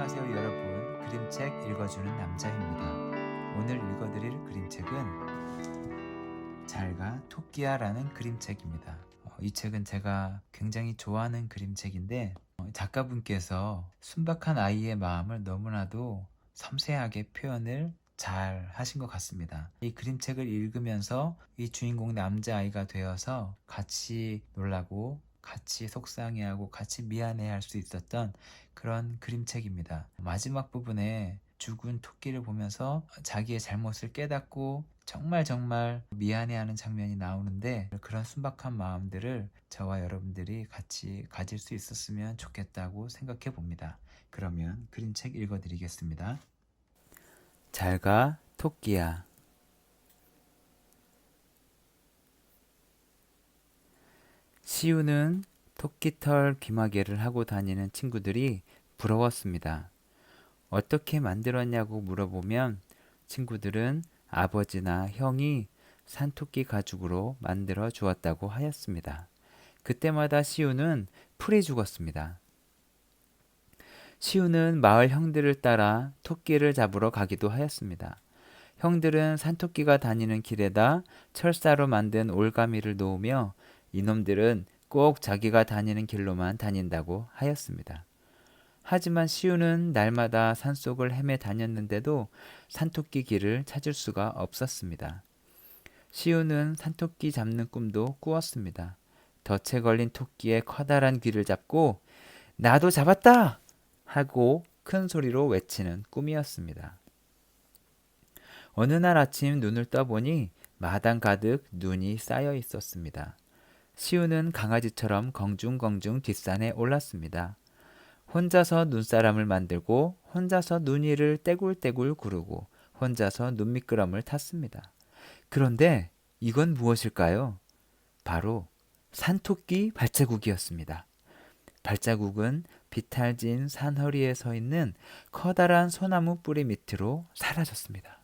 안녕하세요 여러분. 그림책 읽어주는 남자입니다. 오늘 읽어드릴 그림책은 잘가 토끼야라는 그림책입니다. 이 책은 제가 굉장히 좋아하는 그림책인데 작가분께서 순박한 아이의 마음을 너무나도 섬세하게 표현을 잘 하신 것 같습니다. 이 그림책을 읽으면서 이 주인공 남자아이가 되어서 같이 놀라고 같이 속상해하고 같이 미안해할 수 있었던 그런 그림책입니다. 마지막 부분에 죽은 토끼를 보면서 자기의 잘못을 깨닫고 정말 미안해하는 장면이 나오는데 그런 순박한 마음들을 저와 여러분들이 같이 가질 수 있었으면 좋겠다고 생각해 봅니다. 그러면 그림책 읽어드리겠습니다. 잘가 토끼야. 시우는 토끼털 귀마개를 하고 다니는 친구들이 부러웠습니다. 어떻게 만들었냐고 물어보면 친구들은 아버지나 형이 산토끼 가죽으로 만들어 주었다고 하였습니다. 그때마다 시우는 풀이 죽었습니다. 시우는 마을 형들을 따라 토끼를 잡으러 가기도 하였습니다. 형들은 산토끼가 다니는 길에다 철사로 만든 올가미를 놓으며 이놈들은 꼭 자기가 다니는 길로만 다닌다고 하였습니다. 하지만 시우는 날마다 산속을 헤매 다녔는데도 산토끼 길을 찾을 수가 없었습니다. 시우는 산토끼 잡는 꿈도 꾸었습니다. 덫에 걸린 토끼의 커다란 귀를 잡고 나도 잡았다! 하고 큰 소리로 외치는 꿈이었습니다. 어느 날 아침 눈을 떠보니 마당 가득 눈이 쌓여 있었습니다. 시우는 강아지처럼 긍중긍중 뒷산에 올랐습니다. 혼자서 눈사람을 만들고 혼자서 눈 위를 떼굴떼굴 구르고 혼자서 눈미끄럼을 탔습니다. 그런데 이건 무엇일까요? 바로 산토끼 발자국이었습니다. 발자국은 비탈진 산허리에 서 있는 커다란 소나무 뿌리 밑으로 사라졌습니다.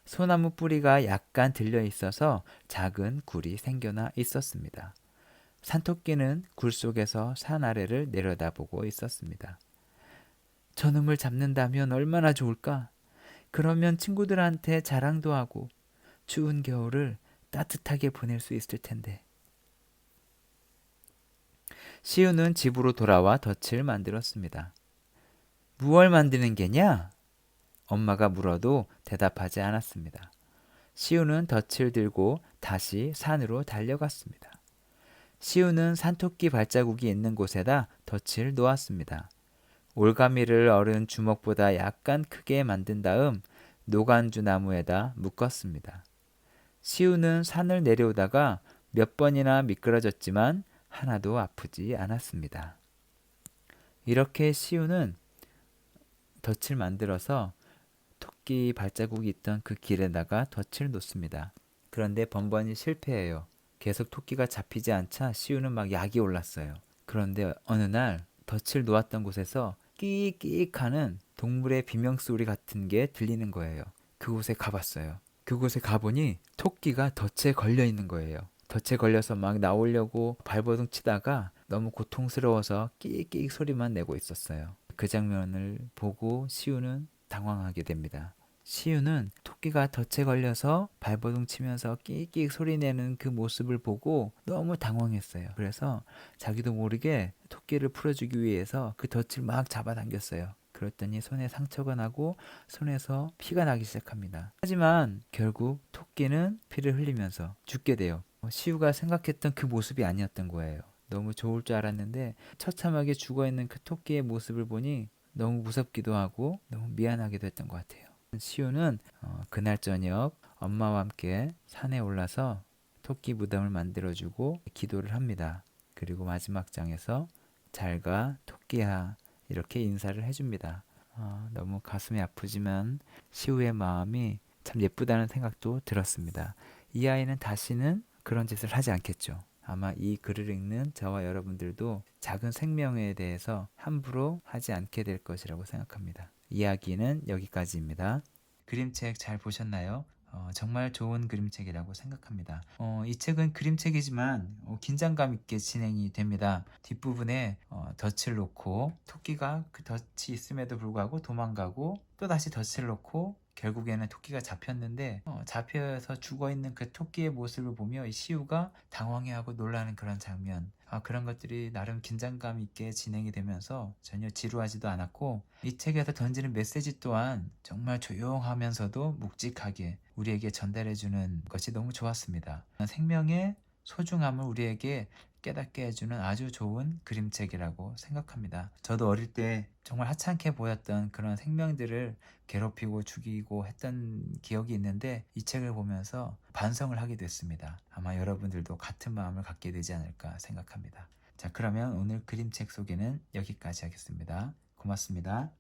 소나무 뿌리가 약간 들려 있어서 작은 굴이 생겨나 있었습니다. 산토끼는 굴 속에서 산 아래를 내려다보고 있었습니다. 저놈을 잡는다면 얼마나 좋을까? 그러면 친구들한테 자랑도 하고 추운 겨울을 따뜻하게 보낼 수 있을 텐데. 시우는 집으로 돌아와 덫을 만들었습니다. 무얼 만드는 게냐? 엄마가 물어도 대답하지 않았습니다. 시우는 덫을 들고 다시 산으로 달려갔습니다. 시우는 산토끼 발자국이 있는 곳에다 덫을 놓았습니다. 올가미를 어른 주먹보다 약간 크게 만든 다음 노간주 나무에다 묶었습니다. 시우는 산을 내려오다가 몇 번이나 미끄러졌지만 하나도 아프지 않았습니다. 이렇게 시우는 덫을 만들어서 토끼 발자국이 있던 그 길에다가 덫을 놓습니다. 그런데 번번이 실패해요. 계속 토끼가 잡히지 않자 시우는 막 약이 올랐어요. 그런데 어느 날 덫을 놓았던 곳에서 끼익끼익 하는 동물의 비명소리 같은 게 들리는 거예요. 그곳에 가봤어요. 그곳에 가보니 토끼가 덫에 걸려 있는 거예요. 덫에 걸려서 막 나오려고 발버둥 치다가 너무 고통스러워서 끼익끼익 소리만 내고 있었어요. 그 장면을 보고 시우는 당황하게 됩니다. 시우는 토끼가 덫에 걸려서 발버둥 치면서 끼익끼익 소리내는 그 모습을 보고 너무 당황했어요. 그래서 자기도 모르게 토끼를 풀어주기 위해서 그 덫을 막 잡아당겼어요. 그랬더니 손에 상처가 나고 손에서 피가 나기 시작합니다. 하지만 결국 토끼는 피를 흘리면서 죽게 돼요. 시우가 생각했던 그 모습이 아니었던 거예요. 너무 좋을 줄 알았는데 처참하게 죽어있는 그 토끼의 모습을 보니 너무 무섭기도 하고 너무 미안하기도 했던 것 같아요. 시우는 그날 저녁 엄마와 함께 산에 올라서 토끼 무덤을 만들어주고 기도를 합니다. 그리고 마지막 장에서 잘가 토끼야 이렇게 인사를 해줍니다. 너무 가슴이 아프지만 시우의 마음이 참 예쁘다는 생각도 들었습니다. 이 아이는 다시는 그런 짓을 하지 않겠죠. 아마 이 글을 읽는 저와 여러분들도 작은 생명에 대해서 함부로 하지 않게 될 것이라고 생각합니다. 이야기는 여기까지입니다. 그림책 잘 보셨나요? 정말 좋은 그림책이라고 생각합니다. 이 책은 그림책이지만 긴장감 있게 진행이 됩니다. 뒷부분에 덫을 놓고 토끼가 그 덫이 있음에도 불구하고 도망가고 또 다시 덫을 놓고 결국에는 토끼가 잡혔는데 잡혀서 죽어있는 그 토끼의 모습을 보며 이 시우가 당황해하고 놀라는 그런 장면, 그런 것들이 나름 긴장감 있게 진행이 되면서 전혀 지루하지도 않았고, 이 책에서 던지는 메시지 또한 정말 조용하면서도 묵직하게 우리에게 전달해주는 것이 너무 좋았습니다. 생명의 소중함을 우리에게 깨닫게 해주는 아주 좋은 그림책이라고 생각합니다. 저도 어릴 때 정말 하찮게 보였던 그런 생명들을 괴롭히고 죽이고 했던 기억이 있는데, 이 책을 보면서 반성을 하게 됐습니다. 아마 여러분들도 같은 마음을 갖게 되지 않을까 생각합니다. 자, 그러면 오늘 그림책 소개는 여기까지 하겠습니다. 고맙습니다.